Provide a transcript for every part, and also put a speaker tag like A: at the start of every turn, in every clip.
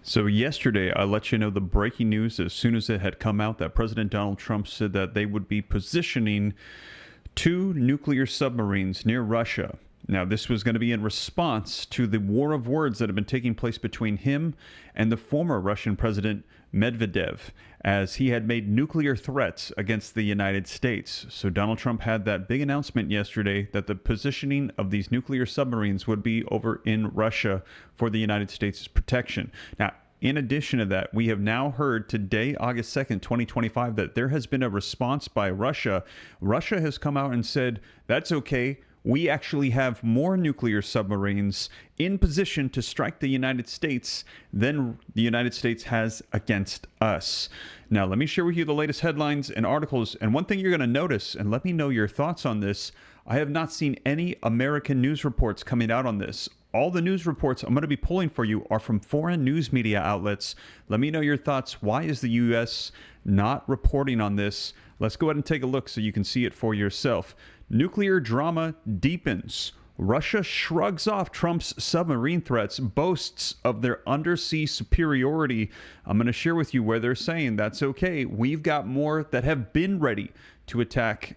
A: So yesterday, I let you know the breaking news as soon as it had come out that President Donald Trump said that they would be positioning two nuclear submarines near Russia. Now, this was going to be in response to the war of words that have been taking place between him and the former Russian President Medvedev, as he had made nuclear threats against the United States. So Donald Trump had that big announcement yesterday that the positioning of these nuclear submarines would be over in Russia for the United States' protection. Now, in addition to that, we have now heard today, August 2nd, 2025, that there has been a response by Russia. Russia has come out and said, that's okay. We actually have more nuclear submarines in position to strike the United States than the United States has against us. Now, let me share with you the latest headlines and articles. And one thing you're going to notice, and let me know your thoughts on this, I have not seen any American news reports coming out on this. All the news reports I'm going to be pulling for you are from foreign news media outlets. Let me know your thoughts. Why is the U.S. not reporting on this? Let's go ahead and take a look so you can see it for yourself. Nuclear drama deepens. Russia shrugs off Trump's submarine threats, boasts of their undersea superiority. I'm going to share with you where they're saying that's okay. We've got more that have been ready to attack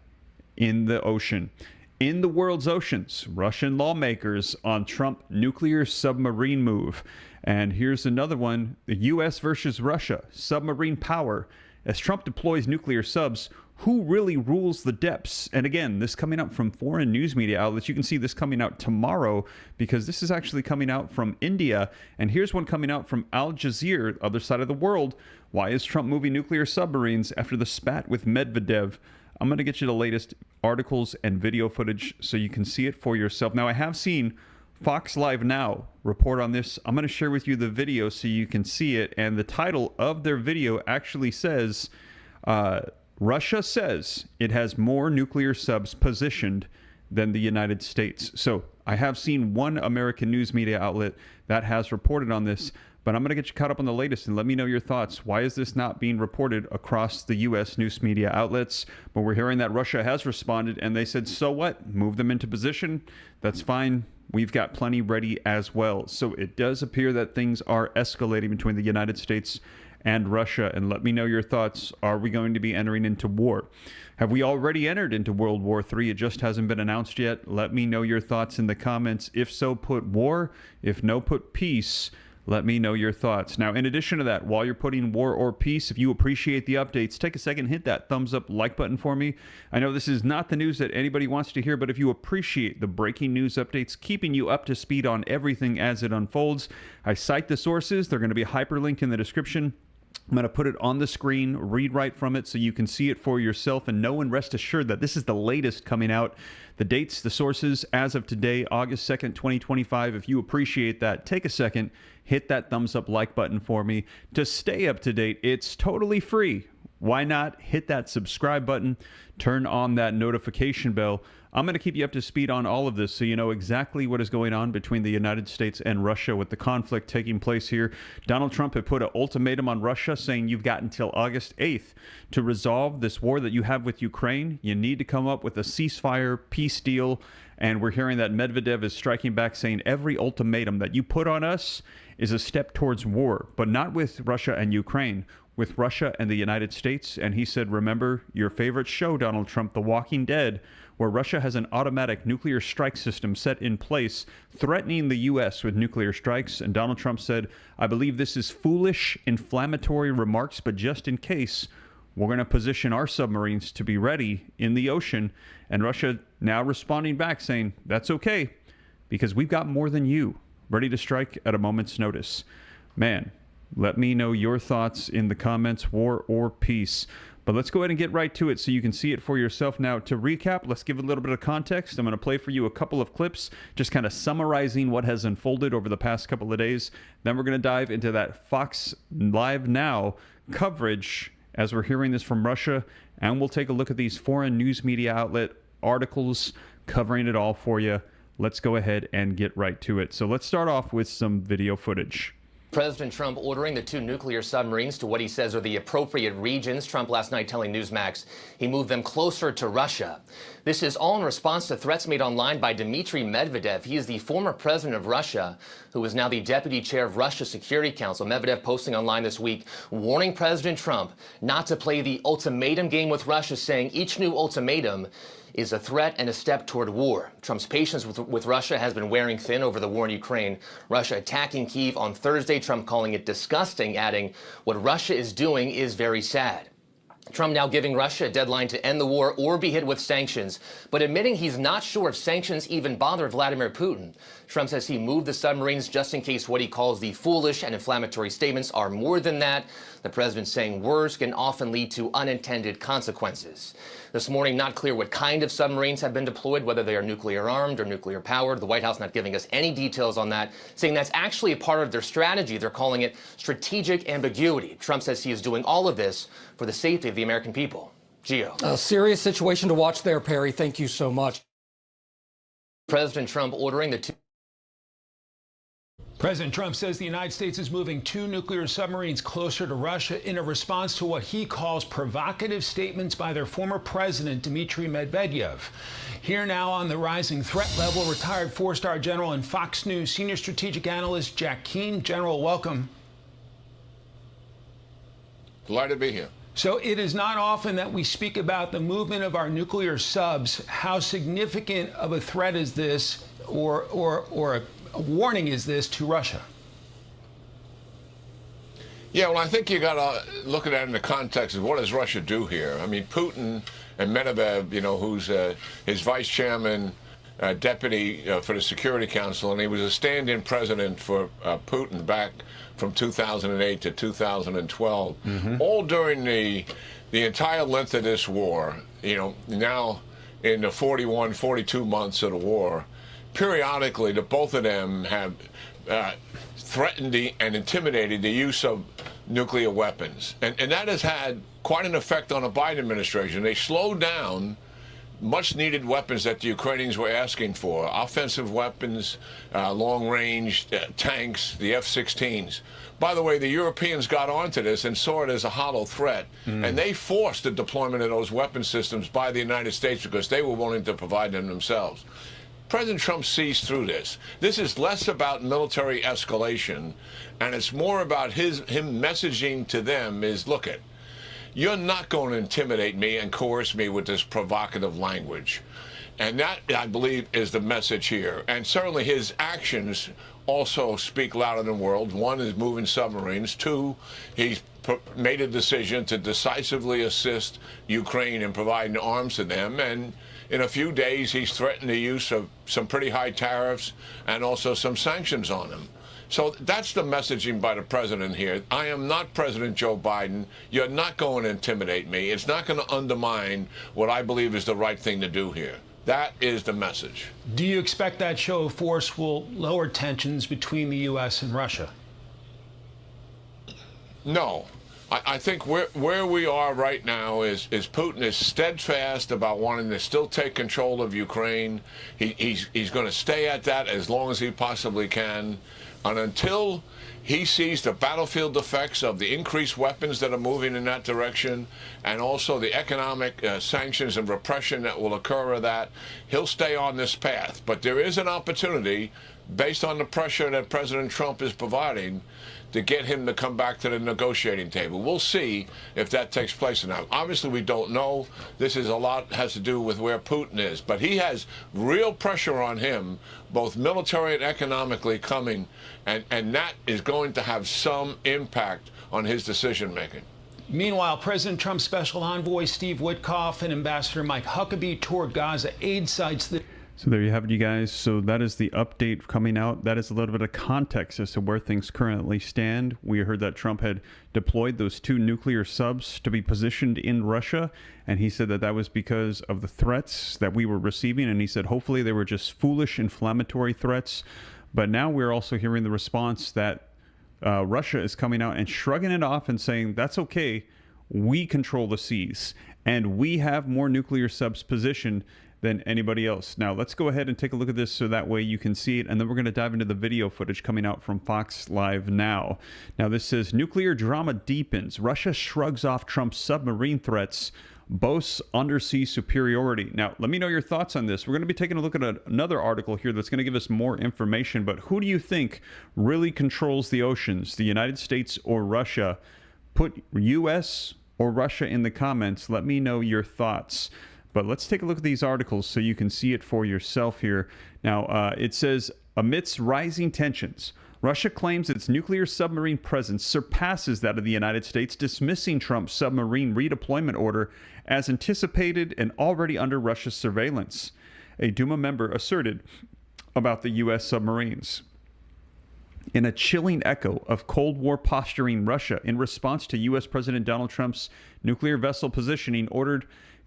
A: in the ocean. In the world's oceans, Russian lawmakers on Trump nuclear submarine move. And here's another one, the U.S. versus Russia, submarine power. As Trump deploys nuclear subs, who really rules the depths? And again, this coming out from foreign news media outlets. You can see this coming out tomorrow because this is actually coming out from India. And here's one coming out from Al Jazeera, other side of the world. Why is Trump moving nuclear submarines after the spat with Medvedev? I'm going to get you the latest articles and video footage so you can see it for yourself. Now, I have seen Fox Live Now report on this. I'm going to share with you the video so you can see it. And the title of their video actually says, Russia says it has more nuclear subs positioned than the United States. So I have seen one American news media outlet that has reported on this, but I'm going to get you caught up on the latest and let me know your thoughts. Why is this not being reported across the U.S. news media outlets? But we're hearing that Russia has responded and they said, so what? Move them into position. That's fine. We've got plenty ready as well. So it does appear that things are escalating between the United States and Russia. And let me know your thoughts. Are we going to be entering into war? Have we already entered into World War III? It just hasn't been announced yet. Let me know your thoughts in the comments. If so, put war. If no, put peace. Let me know your thoughts. Now, in addition to that, while you're putting war or peace, if you appreciate the updates, take a second, hit that thumbs up like button for me. I know this is not the news that anybody wants to hear, but if you appreciate the breaking news updates, keeping you up to speed on everything as it unfolds, I cite the sources. They're going to be hyperlinked in the description. I'm going to put it on the screen, read right from it so you can see it for yourself and know and rest assured that this is the latest coming out. The dates, the sources, as of today, August 2nd, 2025. If you appreciate that, take a second, hit that thumbs up like button for me. To stay up to date, it's totally free. Why not hit that subscribe button, turn on that notification bell. I'm going to keep you up to speed on all of this so you know exactly what is going on between the United States and Russia with the conflict taking place here. Donald Trump had put an ultimatum on Russia saying you've got until August 8th to resolve this war that you have with Ukraine. You need to come up with a ceasefire, peace deal. And we're hearing that Medvedev is striking back saying every ultimatum that you put on us is a step towards war, but not with Russia and Ukraine, with Russia and the United States. And he said, remember your favorite show, Donald Trump, The Walking Dead, where Russia has an automatic nuclear strike system set in place, threatening the U.S. with nuclear strikes. And Donald Trump said, I believe this is foolish, inflammatory remarks, but just in case, we're going to position our submarines to be ready in the ocean. And Russia now responding back saying, that's okay, because we've got more than you, ready to strike at a moment's notice. Man, let me know your thoughts in the comments, war or peace. But let's go ahead and get right to it so you can see it for yourself. Now, to recap, let's give a little bit of context. I'm going to play for you a couple of clips, just kind of summarizing what has unfolded over the past couple of days. Then we're going to dive into that Fox Live Now coverage as we're hearing this from Russia. And we'll take a look at these foreign news media outlet articles covering it all for you. Let's go ahead and get right to it. So let's start off with some video footage.
B: President Trump ordering the 2 nuclear submarines to what he says are the appropriate regions. Trump last night telling Newsmax he moved them closer to Russia. This is all in response to threats made online by Dmitry Medvedev. He is the former president of Russia, who is now the deputy chair of Russia's Security Council. Medvedev posting online this week, warning President Trump not to play the ultimatum game with Russia, saying each new ultimatum is a threat and a step toward war. Trump's patience with Russia has been wearing thin over the war in Ukraine. Russia attacking Kyiv on Thursday, Trump calling it disgusting, adding, what Russia is doing is very sad. Trump now giving Russia a deadline to end the war or be hit with sanctions, but admitting he's not sure if sanctions even bother Vladimir Putin. Trump says he moved the submarines just in case what he calls the foolish and inflammatory statements are more than that. The president saying words can often lead to unintended consequences. This morning, not clear what kind of submarines have been deployed, whether they are nuclear armed or nuclear powered. The White House not giving us any details on that, saying that's actually a part of their strategy. They're calling it strategic ambiguity. Trump says he is doing all of this for the safety of the American people. Gio.
C: A serious situation to watch there, Perry. Thank you so much.
B: President Trump ordering the 2.
D: President Trump says the United States is moving 2 nuclear submarines closer to Russia in a response to what he calls provocative statements by their former president, Dmitry Medvedev. Here now on the rising threat level, retired 4-star general and Fox News senior strategic analyst Jack Keane. General, welcome.
E: Glad to be here.
D: So it is not often that we speak about the movement of our nuclear subs. How significant of a threat is this, or a warning is this to Russia?
E: Yeah, well, I think you got to look at that in the context of what does Russia do here? I mean, Putin and Medvedev, you know, who's his vice chairman, deputy for the Security Council, and he was a stand-in president for Putin back from 2008 to 2012. All during the entire length of this war, you know, now in the 42 months of the war, periodically, the both of them have threatened and intimidated the use of nuclear weapons. And that has had quite an effect on the Biden administration. They slowed down much-needed weapons that the Ukrainians were asking for, offensive weapons, long-range tanks, the F-16s. By the way, the Europeans got onto this and saw it as a hollow threat, and they forced the deployment of those weapon systems by the United States because they were willing to provide them themselves. President Trump sees through this. This is less about military escalation, and it's more about him messaging to them is, look it, you're not going to intimidate me and coerce me with this provocative language. And that, I believe, is the message here. And certainly his actions also speak louder than words. One is moving submarines. 2, he's made a decision to decisively assist Ukraine in providing arms to them. And in a few days, he's threatened the use of some pretty high tariffs and also some sanctions on them. So that's the messaging by the president here. I am not President Joe Biden. You're not going to intimidate me. It's not going to undermine what I believe is the right thing to do here. That is the message.
D: Do you expect that show of force will lower tensions between the U.S. and Russia?
E: No. I think where we are right now is Putin is steadfast about wanting to still take control of Ukraine. He's going to stay at that as long as he possibly can. And until he sees the battlefield effects of the increased weapons that are moving in that direction and also the economic sanctions and repression that will occur of that, he'll stay on this path. But there is an opportunity, based on the pressure that President Trump is providing, to get him to come back to the negotiating table. We'll see if that takes place or not. Obviously, we don't know. This is a lot has to do with where Putin is. But he has real pressure on him, both military and economically coming, and that is going to have some impact on his decision-making.
D: Meanwhile, President Trump's special envoy, Steve Witkoff, and Ambassador Mike Huckabee toured Gaza aid sites.
A: So there you have it, you guys. So that is the update coming out. That is a little bit of context as to where things currently stand. We heard that Trump had deployed those 2 nuclear subs to be positioned in Russia, and he said that that was because of the threats that we were receiving, and he said hopefully they were just foolish, inflammatory threats. But now we're also hearing the response that Russia is coming out and shrugging it off and saying, that's okay, we control the seas, and we have more nuclear subs positioned. than anybody else. Now, let's go ahead and take a look at this so that way you can see it, and then we're going to dive into the video footage coming out from Fox Live now. Now, this says, nuclear drama deepens. Russia shrugs off Trump's submarine threats, boasts undersea superiority. Now, let me know your thoughts on this. We're going to be taking a look at another article here that's going to give us more information, but who do you think really controls the oceans, the United States or Russia? Put U.S. or Russia in the comments. Let me know your thoughts. But let's take a look at these articles so you can see it for yourself here. Now, it says, amidst rising tensions, Russia claims its nuclear submarine presence surpasses that of the United States, dismissing Trump's submarine redeployment order as anticipated and already under Russia's surveillance, a Duma member asserted about the U.S. submarines. In a chilling echo of Cold War posturing, Russia, in response to U.S. President Donald Trump's nuclear vessel positioning,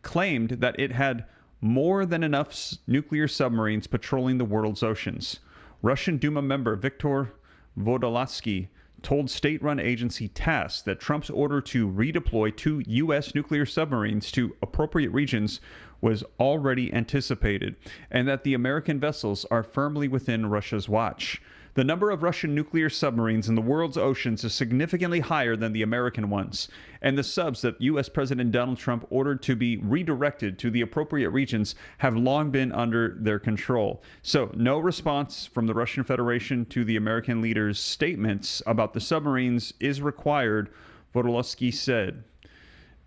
A: claimed that it had more than enough nuclear submarines patrolling the world's oceans. Russian Duma member Viktor Vodolatsky told state-run agency TASS that Trump's order to redeploy 2 U.S. nuclear submarines to appropriate regions was already anticipated, and that the American vessels are firmly within Russia's watch. The number of Russian nuclear submarines in the world's oceans is significantly higher than the American ones, and the subs that U.S. President Donald Trump ordered to be redirected to the appropriate regions have long been under their control. So, no response from the Russian Federation to the American leaders' statements about the submarines is required, Vodolsky said.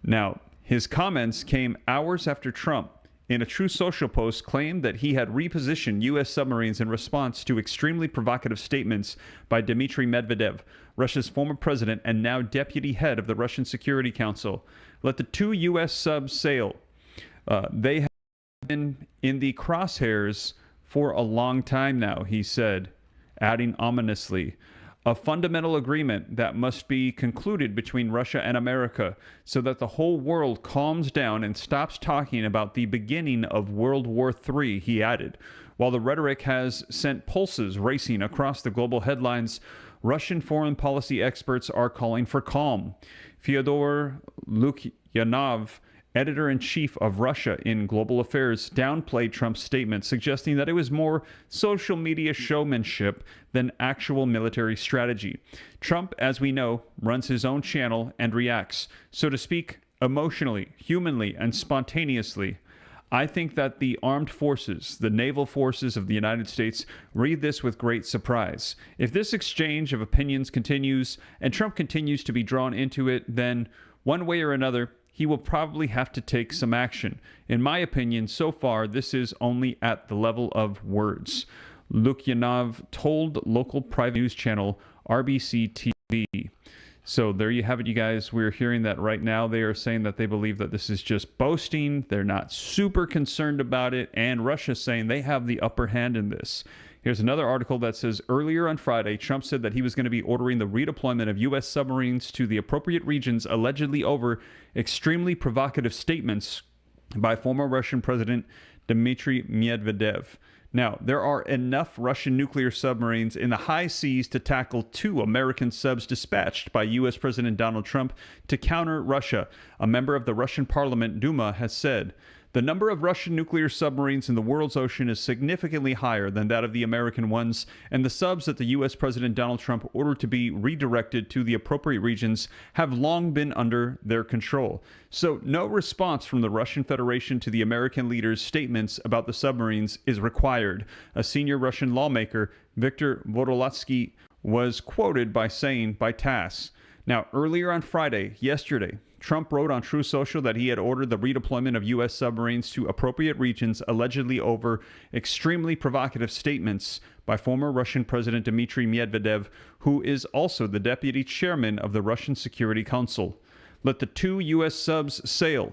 A: Now, his comments came hours after Trump, in a True Social post, claimed that he had repositioned U.S. submarines in response to extremely provocative statements by Dmitry Medvedev, Russia's former president and now deputy head of the Russian Security Council. Let the 2 U.S. subs sail. They have been in the crosshairs for a long time now, he said, adding ominously, a fundamental agreement that must be concluded between Russia and America so that the whole world calms down and stops talking about the beginning of World War III, he added. While the rhetoric has sent pulses racing across the global headlines, Russian foreign policy experts are calling for calm. Fyodor Lukyanov, editor-in-chief of Russia in Global Affairs, downplayed Trump's statement, suggesting that it was more social media showmanship than actual military strategy. Trump, as we know, runs his own channel and reacts, so to speak, emotionally, humanly, and spontaneously. I think that the armed forces, the naval forces of the United States, read this with great surprise. If this exchange of opinions continues and Trump continues to be drawn into it, then one way or another, he will probably have to take some action. In my opinion, so far, this is only at the level of words. Lukyanov told local private news channel RBC TV. So there you have it, you guys. We're hearing that right now. They are saying that they believe that this is just boasting. They're not super concerned about it. And Russia's saying they have the upper hand in this. Here's another article that says, earlier on Friday, Trump said that he was going to be ordering the redeployment of U.S. submarines to the appropriate regions, allegedly over extremely provocative statements by former Russian President Dmitry Medvedev. Now, there are enough Russian nuclear submarines in the high seas to tackle 2 American subs dispatched by U.S. President Donald Trump to counter Russia, a member of the Russian parliament, Duma, has said. The number of Russian nuclear submarines in the world's ocean is significantly higher than that of the American ones, and the subs that the U.S. President Donald Trump ordered to be redirected to the appropriate regions have long been under their control. So no response from the Russian Federation to the American leaders' statements about the submarines is required. A senior Russian lawmaker, Viktor Vodolatsky, was quoted by saying by TASS. Now, earlier on Friday, yesterday, Trump wrote on True Social that he had ordered the redeployment of U.S. submarines to appropriate regions, allegedly over extremely provocative statements by former Russian President Dmitry Medvedev, who is also the deputy chairman of the Russian Security Council. Let the 2 U.S. subs sail.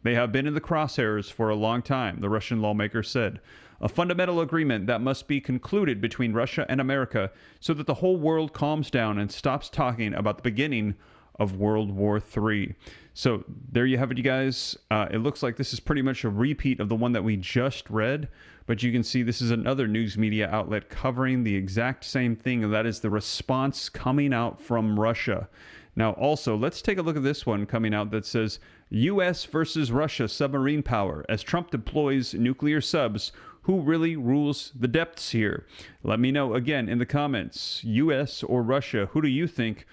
A: They have been in the crosshairs for a long time, the Russian lawmaker said. A fundamental agreement that must be concluded between Russia and America so that the whole world calms down and stops talking about the beginning of World War III. So there you have it, you guys. It looks like this is pretty much a repeat of the one that we just read, but you can see this is another news media outlet covering the exact same thing, and that is the response coming out from Russia. Now, also, let's take a look at this one coming out that says, U.S. versus Russia submarine power as Trump deploys nuclear subs. Who really rules the depths here? Let me know again in the comments. U.S. or Russia, who do you think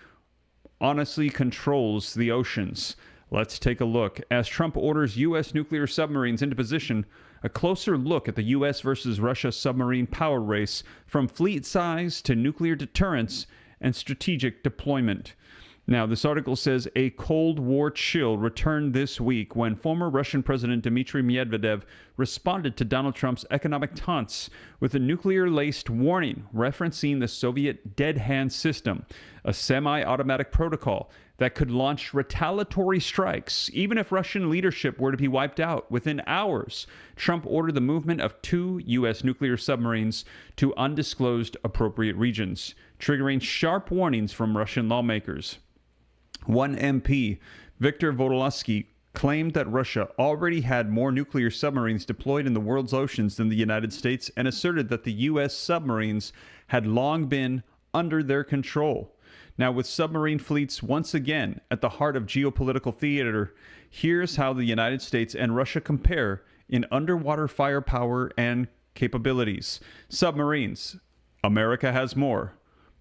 A: honestly controls the oceans? Let's take a look. As Trump orders U.S. nuclear submarines into position, a closer look at the U.S. versus Russia submarine power race from fleet size to nuclear deterrence and strategic deployment. Now, this article says a Cold War chill returned this week when former Russian President Dmitry Medvedev responded to Donald Trump's economic taunts with a nuclear-laced warning referencing the Soviet dead hand system, a semi-automatic protocol that could launch retaliatory strikes even if Russian leadership were to be wiped out within hours. Trump ordered the movement of 2 U.S. nuclear submarines to undisclosed appropriate regions, triggering sharp warnings from Russian lawmakers. One MP, Viktor Vodolsky, claimed that Russia already had more nuclear submarines deployed in the world's oceans than the United States and asserted that the U.S. submarines had long been under their control. Now, with submarine fleets once again at the heart of geopolitical theater, here's how the United States and Russia compare in underwater firepower and capabilities. Submarines. America has more,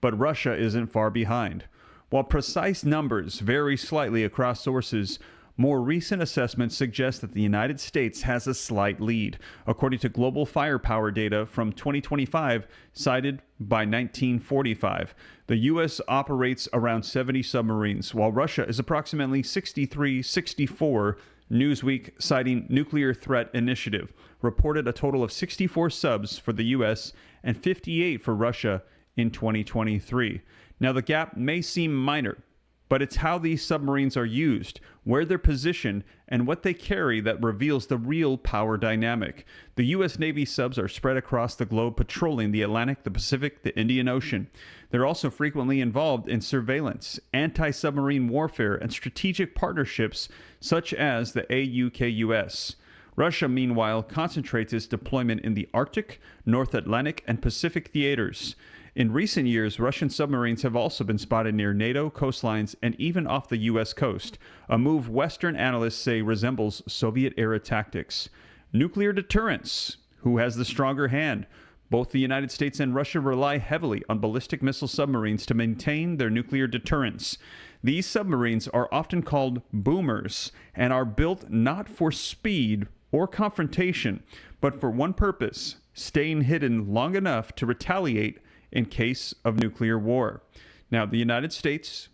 A: but Russia isn't far behind. While precise numbers vary slightly across sources, more recent assessments suggest that the United States has a slight lead, according to global firepower data from 2025 cited by 1945. The U.S. operates around 70 submarines, while Russia is approximately 63-64. Newsweek, citing Nuclear Threat Initiative, reported a total of 64 subs for the U.S. and 58 for Russia in 2023. Now, the gap may seem minor, but it's how these submarines are used, where they're positioned, and what they carry that reveals the real power dynamic. The U.S. Navy subs are spread across the globe patrolling the Atlantic, the Pacific, the Indian Ocean. They're also frequently involved in surveillance, anti-submarine warfare, and strategic partnerships such as the AUKUS. Russia, meanwhile, concentrates its deployment in the Arctic, North Atlantic, and Pacific theaters. In recent years, Russian submarines have also been spotted near NATO coastlines and even off the U.S. coast, a move Western analysts say resembles Soviet-era tactics. Nuclear deterrence. Who has the stronger hand? Both the United States and Russia rely heavily on ballistic missile submarines to maintain their nuclear deterrence. These submarines are often called boomers and are built not for speed or confrontation, but for one purpose: staying hidden long enough to retaliate in case of nuclear war. Now, the United States,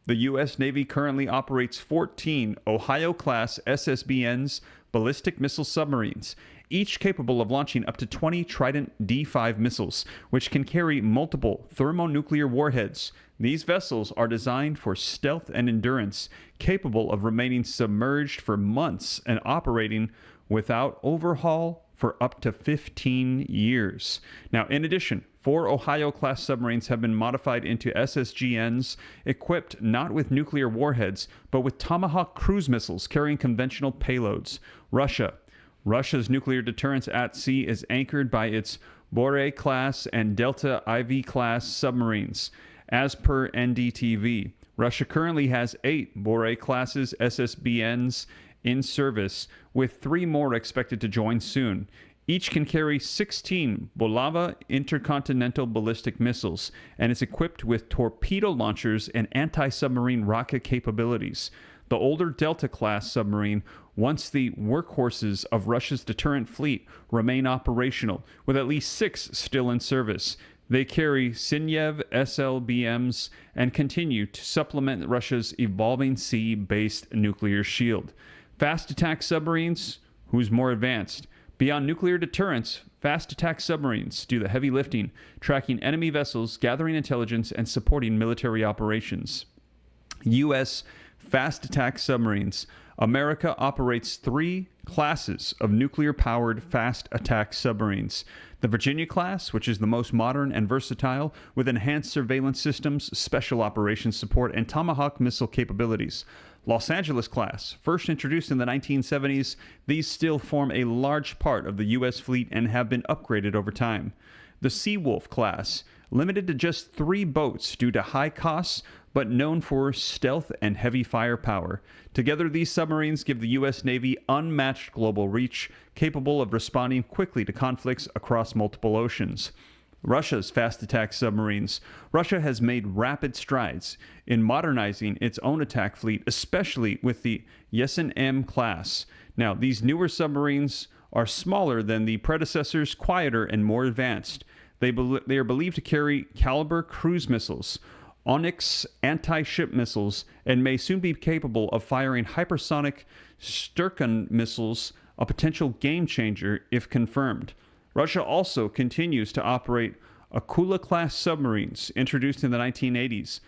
A: the U.S. Navy currently operates 14 Ohio-class SSBNs, ballistic missile submarines, each capable of launching up to 20 Trident D5 missiles, which can carry multiple thermonuclear warheads. These vessels are designed for stealth and endurance, capable of remaining submerged for months and operating without overhaul for up to 15 years. Now, in addition, 4 Ohio-class submarines have been modified into SSGNs, equipped not with nuclear warheads, but with Tomahawk cruise missiles carrying conventional payloads. Russia's nuclear deterrence at sea is anchored by its Borei-class and Delta IV-class submarines. As per NDTV, Russia currently has 8 Borei-classes SSBNs in service, with 3 more expected to join soon. Each can carry 16 Bulava intercontinental ballistic missiles and is equipped with torpedo launchers and anti-submarine rocket capabilities. The older Delta-class submarine, once the workhorses of Russia's deterrent fleet, remain operational, with at least 6 still in service. They carry Sinyev SLBMs and continue to supplement Russia's evolving sea-based nuclear shield. Fast attack submarines? Who's more advanced? Beyond nuclear deterrence, fast attack submarines do the heavy lifting, tracking enemy vessels, gathering intelligence, and supporting military operations. U.S. fast attack submarines, America operates 3 classes of nuclear-powered fast attack submarines. The Virginia class, which is the most modern and versatile, with enhanced surveillance systems, special operations support, and Tomahawk missile capabilities. Los Angeles class, first introduced in the 1970s, these still form a large part of the U.S. fleet and have been upgraded over time. The Seawolf class, limited to just 3 boats due to high costs, but known for stealth and heavy firepower. Together, these submarines give the U.S. Navy unmatched global reach, capable of responding quickly to conflicts across multiple oceans. Russia's fast attack submarines. Russia has made rapid strides in modernizing its own attack fleet, especially with the Yesen M class. Now, these newer submarines are smaller than the predecessors, quieter, and more advanced. They are believed to carry Caliber cruise missiles, Onyx anti-ship missiles, and may soon be capable of firing hypersonic Sturcon missiles, a potential game changer if confirmed. Russia also continues to operate Akula-class submarines introduced in the 1980s.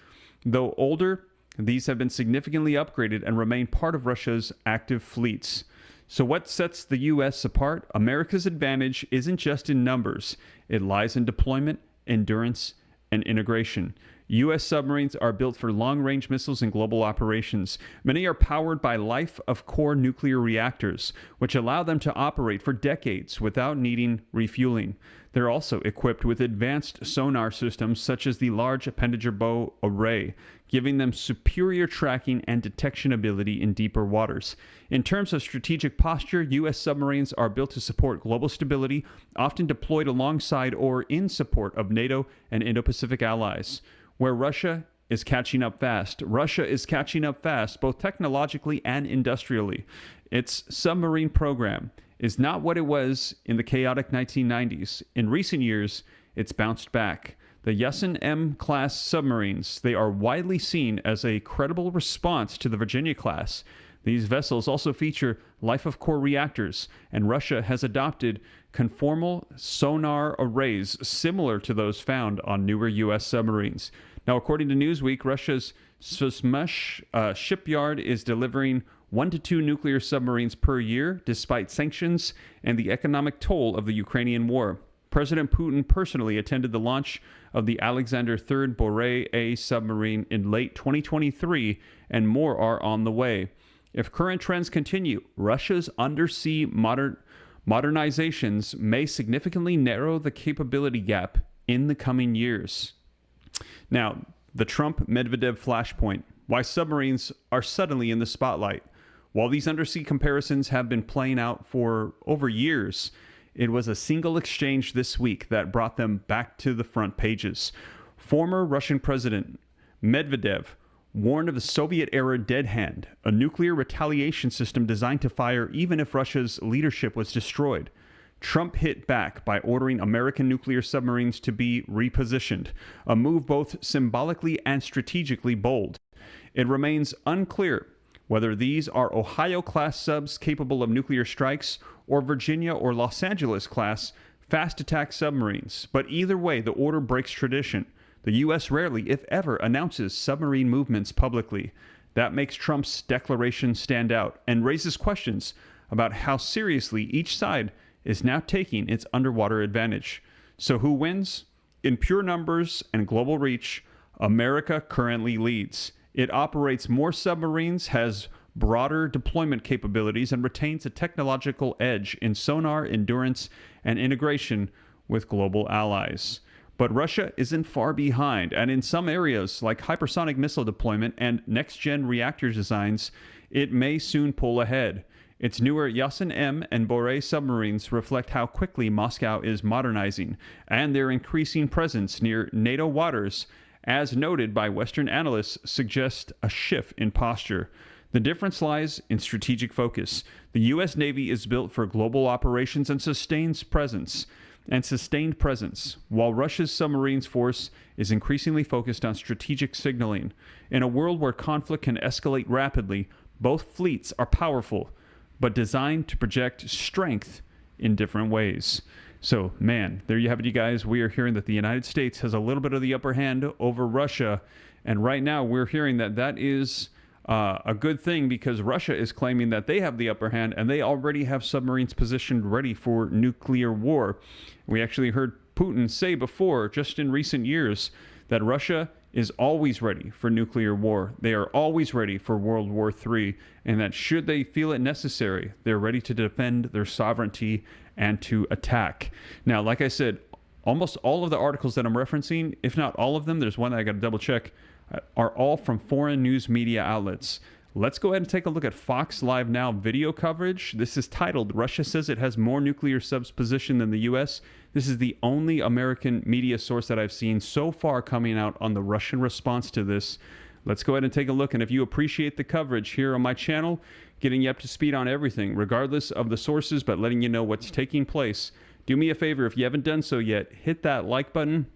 A: Though older, these have been significantly upgraded and remain part of Russia's active fleets. So what sets the U.S. apart? America's advantage isn't just in numbers. It lies in deployment, endurance, and integration. U.S. submarines are built for long-range missiles and global operations. Many are powered by life-of-core nuclear reactors, which allow them to operate for decades without needing refueling. They're also equipped with advanced sonar systems such as the Large Appendager Bow Array, giving them superior tracking and detection ability in deeper waters. In terms of strategic posture, U.S. submarines are built to support global stability, often deployed alongside or in support of NATO and Indo-Pacific allies. Where Russia is catching up fast. Russia is catching up fast, both technologically and industrially. Its submarine program is not what it was in the chaotic 1990s. In recent years, it's bounced back. The Yesen M-class submarines, they are widely seen as a credible response to the Virginia class. These vessels also feature life-of-core reactors, and Russia has adopted conformal sonar arrays similar to those found on newer U.S. submarines. Now, according to Newsweek, Russia's Suzmush shipyard is delivering 1 to 2 nuclear submarines per year, despite sanctions and the economic toll of the Ukrainian war. President Putin personally attended the launch of the Alexander III Borei A submarine in late 2023, and more are on the way. If current trends continue, Russia's undersea modernizations may significantly narrow the capability gap in the coming years. Now, the Trump-Medvedev flashpoint. Why submarines are suddenly in the spotlight. While these undersea comparisons have been playing out for over years, it was a single exchange this week that brought them back to the front pages. Former Russian President Medvedev warned of the Soviet-era dead hand, a nuclear retaliation system designed to fire even if Russia's leadership was destroyed. Trump hit back by ordering American nuclear submarines to be repositioned, a move both symbolically and strategically bold. It remains unclear whether these are Ohio-class subs capable of nuclear strikes or Virginia or Los Angeles-class fast attack submarines. But either way, the order breaks tradition. The U.S. rarely, if ever, announces submarine movements publicly. That makes Trump's declaration stand out and raises questions about how seriously each side is now taking its underwater advantage. So who wins? In pure numbers and global reach, America currently leads. It operates more submarines, has broader deployment capabilities, and retains a technological edge in sonar, endurance, and integration with global allies. But Russia isn't far behind, and in some areas, like hypersonic missile deployment and next-gen reactor designs, it may soon pull ahead. Its newer Yesen M and Borei submarines reflect how quickly Moscow is modernizing, and their increasing presence near NATO waters, as noted by Western analysts, suggests a shift in posture. The difference lies in strategic focus. The U.S. Navy is built for global operations and sustained presence, while Russia's submarines force is increasingly focused on strategic signaling. In a world where conflict can escalate rapidly, both fleets are powerful, but designed to project strength in different ways. So, man, there you have it, you guys. We are hearing that the United States has a little bit of the upper hand over Russia, and right now we're hearing that that is a good thing because Russia is claiming that they have the upper hand and they already have submarines positioned ready for nuclear war. We actually heard Putin say before, just in recent years, that Russia is always ready for nuclear war. They are always ready for World War III, and that should they feel it necessary, they're ready to defend their sovereignty and to attack. Now, like I said, almost all of the articles that I'm referencing, if not all of them, there's one that I got to double check, are all from foreign news media outlets. Let's go ahead and take a look at Fox Live Now video coverage. This is titled, Russia says it has more nuclear subs positioned than the U.S. This is the only American media source that I've seen so far coming out on the Russian response to this. Let's go ahead and take a look. And if you appreciate the coverage here on my channel, getting you up to speed on everything, regardless of the sources, but letting you know what's taking place, do me a favor, if you haven't done so yet, hit that like button.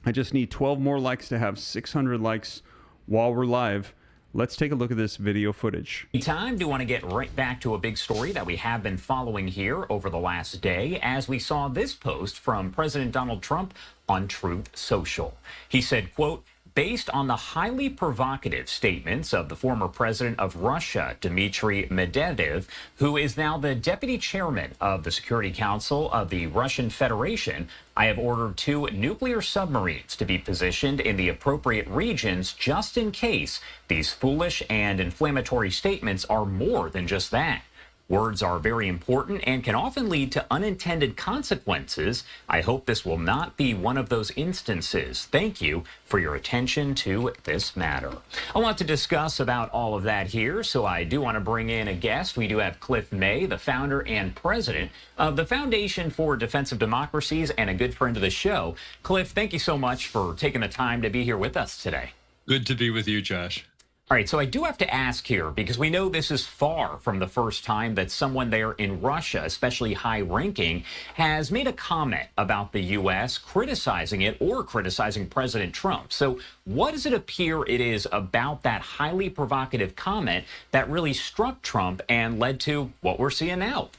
A: I just need 12 more likes to have 600 likes while we're live. Let's take a look at this video footage.
F: Time to want to get right back to a big story that we have been following here over the last day as we saw this post from President Donald Trump on Truth Social. He said, quote, based on the highly provocative statements of the former president of Russia, Dmitry Medvedev, who is now the deputy chairman of the Security Council of the Russian Federation, I have ordered 2 nuclear submarines to be positioned in the appropriate regions just in case these foolish and inflammatory statements are more than just that. Words are very important and can often lead to unintended consequences. I hope this will not be one of those instances. Thank you for your attention to this matter. I want to discuss about all of that here, so I do want to bring in a guest. We do have Cliff May, the founder and president of the Foundation for Defensive Democracies and a good friend of the show. Cliff, thank you so much for taking the time to be here with us today.
G: Good to be with you, Josh.
F: All right, so I do have to ask here, because we know this is far from the first time that someone there in Russia, especially high-ranking, has made a comment about the U.S., criticizing it or criticizing President Trump. So what does it appear it is about that highly provocative comment that really struck Trump and led to what we're seeing now?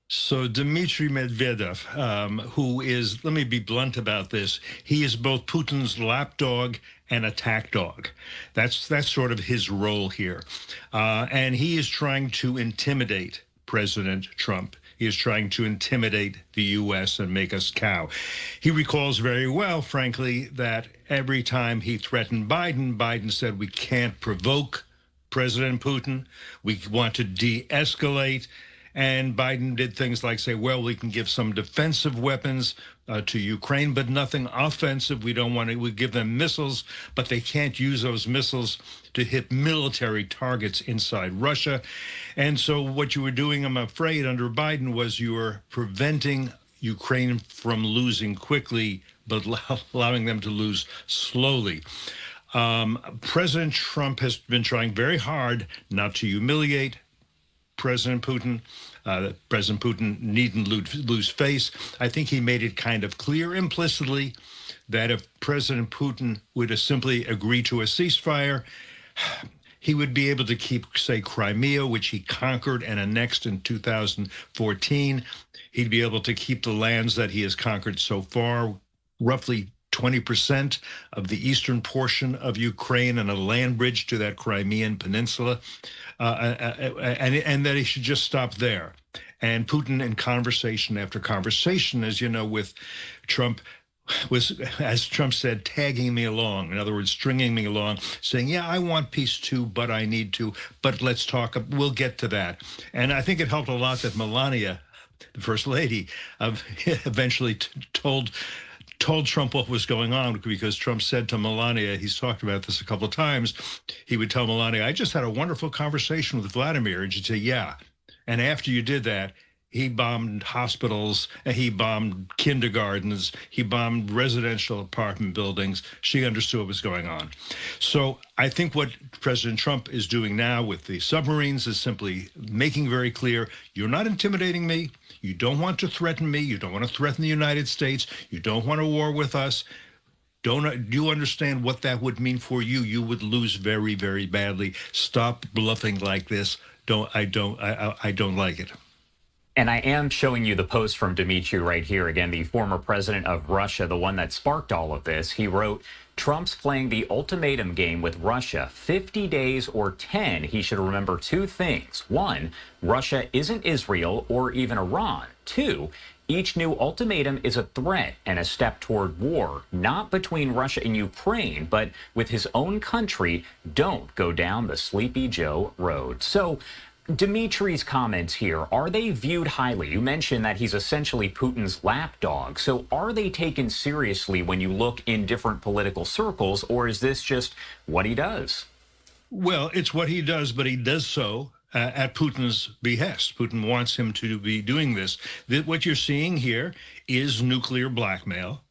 G: So Dmitry Medvedev, who is, let me be blunt about this, he is both Putin's lapdog and attack dog. That's sort of his role here. And he is trying to intimidate President Trump. He is trying to intimidate the U.S. and make us cow. He recalls very well, frankly, that every time he threatened Biden, Biden said, we can't provoke President Putin. We want to de-escalate. And Biden did things like say, well, we can give some defensive weapons to Ukraine, but nothing offensive. We don't want to, we give them missiles, but they can't use those missiles to hit military targets inside Russia. And so what you were doing, I'm afraid, under Biden was you were preventing Ukraine from losing quickly, but allowing them to lose slowly. President Trump has been trying very hard not to humiliate President Putin. President Putin needn't lose face. I think he made it kind of clear implicitly that if President Putin would simply agree to a ceasefire, he would be able to keep, say, Crimea, which he conquered and annexed in 2014. He'd be able to keep the lands that he has conquered so far, roughly 20% of the eastern portion of Ukraine and a land bridge to that Crimean peninsula, and that he should just stop there. And Putin, in conversation after conversation, as you know, with Trump, was, as Trump said, tagging me along. In other words, stringing me along, saying, yeah, I want peace too, but I need to, but let's talk, we'll get to that. And I think it helped a lot that Melania, the First Lady, eventually told Trump what was going on, because Trump said to Melania, he's talked about this a couple of times, he would tell Melania, I just had a wonderful conversation with Vladimir. And she'd say, yeah. And after you did that, he bombed hospitals, he bombed kindergartens, he bombed residential apartment buildings. She understood what was going on. So I think what President Trump is doing now with the submarines is simply making very clear, you're not intimidating me. You don't want to threaten me. You don't want to threaten the United States. You don't want a war with us. Do you understand what that would mean for you? You would lose very, very badly. Stop bluffing like this. I don't like it.
F: And I am showing you the post from Dmitry right here. Again, the former president of Russia, the one that sparked all of this. He wrote, Trump's playing the ultimatum game with Russia. 50 days or 10, he should remember two things. One, Russia isn't Israel or even Iran. Two, each new ultimatum is a threat and a step toward war, not between Russia and Ukraine, but with his own country. Don't go down the Sleepy Joe road. So, Dmitri's comments here, are they viewed highly? You mentioned that he's essentially Putin's lapdog. So are they taken seriously when you look in different political circles, or is this just what he does?
G: Well, it's what he does, but he does so at Putin's behest. Putin wants him to be doing this. What you're seeing here is nuclear blackmail.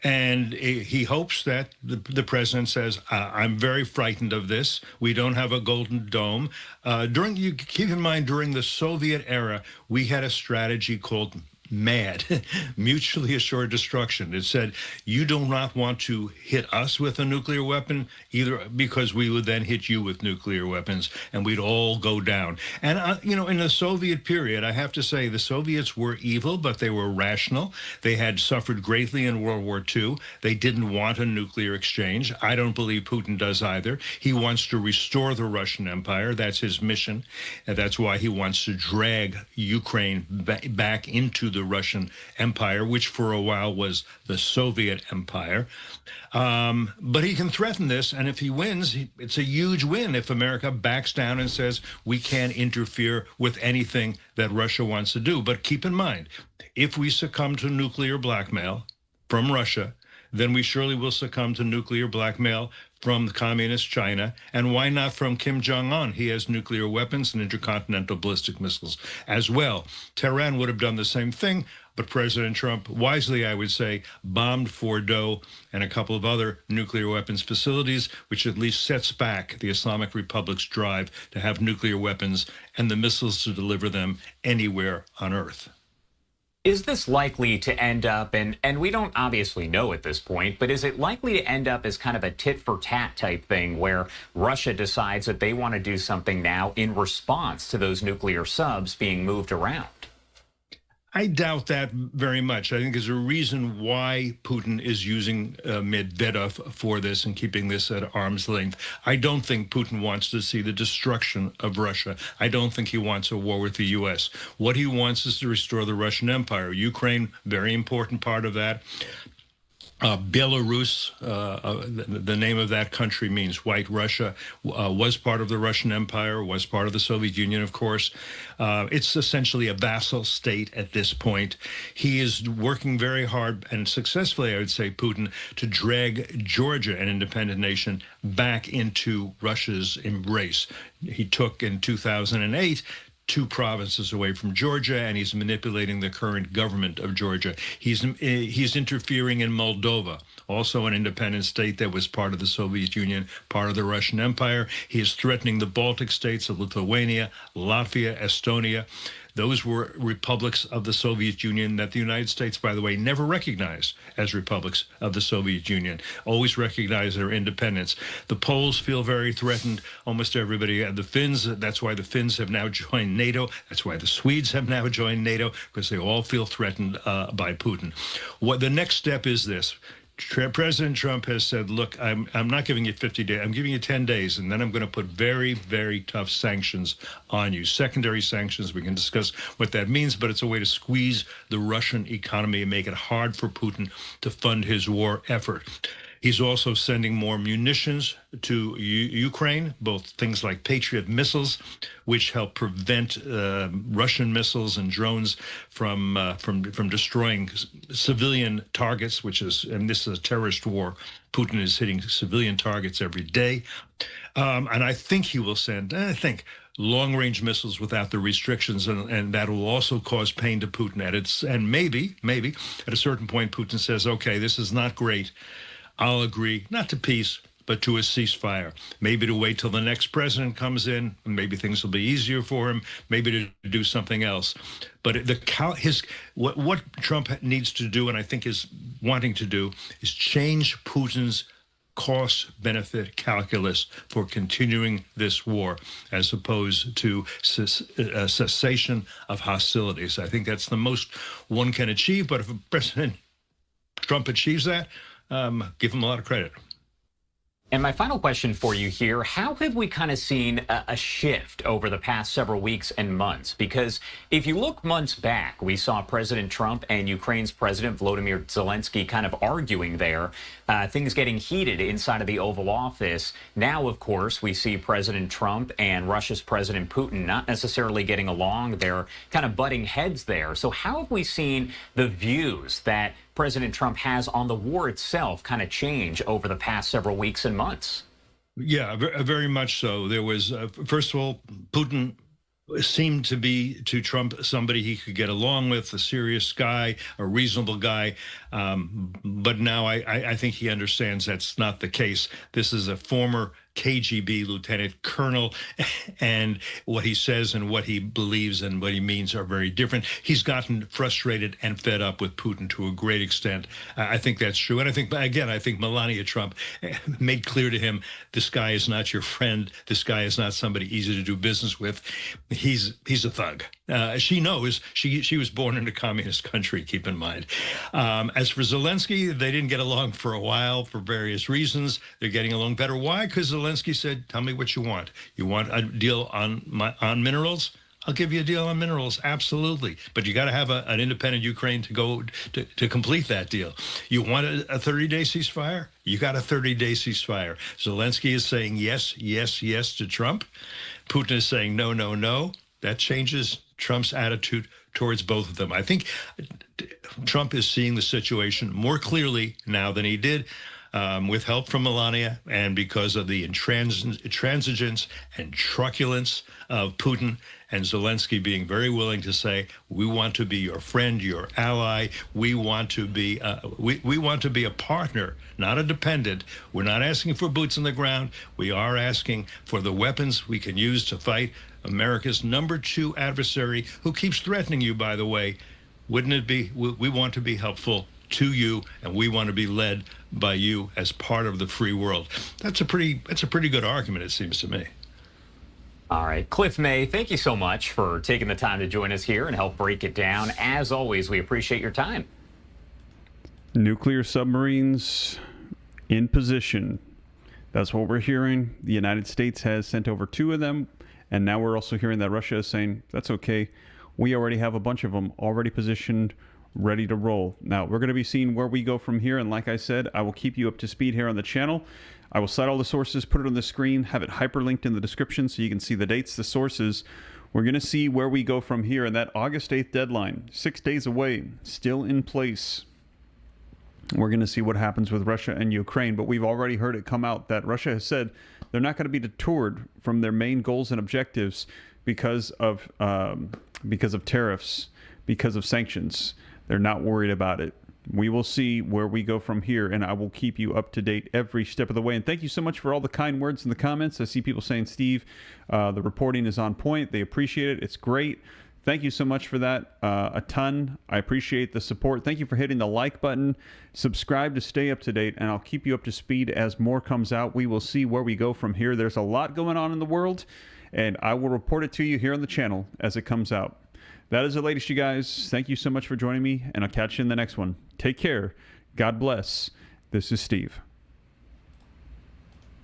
G: And he hopes that the president says, I'm very frightened of this. We don't have a golden dome. You keep in mind, during the Soviet era, we had a strategy called MAD, mutually assured destruction. It said, you do not want to hit us with a nuclear weapon, either because we would then hit you with nuclear weapons, and we'd all go down. And, in the Soviet period, I have to say, the Soviets were evil, but they were rational. They had suffered greatly in World War II. They didn't want a nuclear exchange. I don't believe Putin does either. He wants to restore the Russian Empire. That's his mission. And that's why he wants to drag Ukraine back into the Russian Empire, which for a while was the Soviet Empire. But he can threaten this, and if he wins, it's a huge win if America backs down and says we can't interfere with anything that Russia wants to do. But keep in mind, if we succumb to nuclear blackmail from Russia, then we surely will succumb to nuclear blackmail from communist China, and why not from Kim Jong-un? He has nuclear weapons and intercontinental ballistic missiles as well. Tehran would have done the same thing, but President Trump, wisely, I would say, bombed Fordo and a couple of other nuclear weapons facilities, which at least sets back the Islamic Republic's drive to have nuclear weapons and the missiles to deliver them anywhere on Earth.
F: Is this likely to end up, and we don't obviously know at this point, but is it likely to end up as kind of a tit-for-tat type thing where Russia decides that they want to do something now in response to those nuclear subs being moved around?
G: I doubt that very much. I think there's a reason why Putin is using Medvedev for this and keeping this at arm's length. I don't think Putin wants to see the destruction of Russia. I don't think he wants a war with the U.S. What he wants is to restore the Russian Empire. Ukraine, very important part of that. Belarus, the name of that country means White Russia, was part of the Russian Empire, was part of the Soviet Union, of course. It's essentially a vassal state at this point. He is working very hard and successfully, I would say, Putin, to drag Georgia, an independent nation, back into Russia's embrace. He took in 2008 2 provinces away from Georgia, and he's manipulating the current government of Georgia. He's interfering in Moldova, also an independent state that was part of the Soviet Union, part of the Russian Empire. He is threatening the Baltic states of Lithuania, Latvia, Estonia. Those were republics of the Soviet Union that the United States, by the way, never recognized as republics of the Soviet Union, always recognized their independence. The Poles feel very threatened, almost everybody. The Finns, that's why the Finns have now joined NATO. That's why the Swedes have now joined NATO, because they all feel threatened by Putin. What the next step is this. President Trump has said, look, I'm not giving you 50 days. I'm giving you 10 days, and then I'm going to put very, very tough sanctions on you. Secondary sanctions, we can discuss what that means, but it's a way to squeeze the Russian economy and make it hard for Putin to fund his war effort. He's also sending more munitions to Ukraine, both things like Patriot missiles, which help prevent Russian missiles and drones from destroying civilian targets, and this is a terrorist war. Putin is hitting civilian targets every day. And I think he will send, long-range missiles without the restrictions, and that will also cause pain to Putin. And maybe, at a certain point, Putin says, okay, this is not great. I'll agree, not to peace, but to a ceasefire. Maybe to wait till the next president comes in, and maybe things will be easier for him, maybe to do something else. But what Trump needs to do, and I think is wanting to do, is change Putin's cost-benefit calculus for continuing this war, as opposed to cessation of hostilities. I think that's the most one can achieve, but if President Trump achieves that, give him a lot of credit.
F: And my final question for you here, how have we kind of seen a shift over the past several weeks and months? Because if you look months back, we saw President Trump and Ukraine's President Volodymyr Zelensky kind of arguing there, things getting heated inside of the Oval Office. Now, of course, we see President Trump and Russia's President Putin not necessarily getting along. They're kind of butting heads there. So how have we seen the views that President Trump has on the war itself kind of change over the past several weeks and months?
G: Yeah, very much so. There was, first of all, Putin seemed to be to Trump somebody he could get along with, a serious guy, a reasonable guy. But now I think he understands that's not the case. This is a former KGB lieutenant colonel, and what he says and what he believes and what he means are very different. He's gotten frustrated and fed up with Putin to a great extent. I think that's true. And I think, again, I think Melania Trump made clear to him, this guy is not your friend. This guy is not somebody easy to do business with. He's a thug. She knows she was born in a communist country, keep in mind. As for Zelensky, they didn't get along for a while for various reasons. They're getting along better. Why? Because Zelensky said, tell me what you want. You want a deal on minerals? I'll give you a deal on minerals, absolutely. But you got to have an independent Ukraine to go to complete that deal. You want a 30-day ceasefire? You got a 30-day ceasefire. Zelensky is saying yes, yes, yes to Trump. Putin is saying no, no, no. That changes Trump's attitude towards both of them. I think Trump is seeing the situation more clearly now than he did with help from Melania and because of the intransigence and truculence of Putin and Zelensky being very willing to say, we want to be your friend, your ally. We want to be we want to be a partner, not a dependent. We're not asking for boots on the ground. We are asking for the weapons we can use to fight America's #2 adversary, who keeps threatening you, by the way. Wouldn't it be, we want to be helpful to you, and we want to be led by you as part of the free world. That's a pretty good argument, it seems to me.
F: All right. Cliff May, thank you so much for taking the time to join us here and help break it down. As always, we appreciate your time.
A: Nuclear submarines in position. That's what we're hearing. The United States has sent over 2 of them, and now we're also hearing that Russia is saying, that's okay. We already have a bunch of them already positioned, ready to roll. Now, we're going to be seeing where we go from here, and like I said, I will keep you up to speed here on the channel. I will cite all the sources, put it on the screen, have it hyperlinked in the description so you can see the dates, the sources. We're going to see where we go from here, and that August 8th deadline, 6 days away, still in place. We're going to see what happens with Russia and Ukraine, but we've already heard it come out that Russia has said they're not going to be deterred from their main goals and objectives because of tariffs, because of sanctions. They're not worried about it. We will see where we go from here, and I will keep you up to date every step of the way. And thank you so much for all the kind words in the comments. I see people saying, Steve, the reporting is on point. They appreciate it. It's great. Thank you so much for that. A ton. I appreciate the support. Thank you for hitting the like button. Subscribe to stay up to date, and I'll keep you up to speed as more comes out. We will see where we go from here. There's a lot going on in the world, and I will report it to you here on the channel as it comes out. That is the latest, you guys. Thank you so much for joining me, and I'll catch you in the next one. Take care. God bless. This is Steve.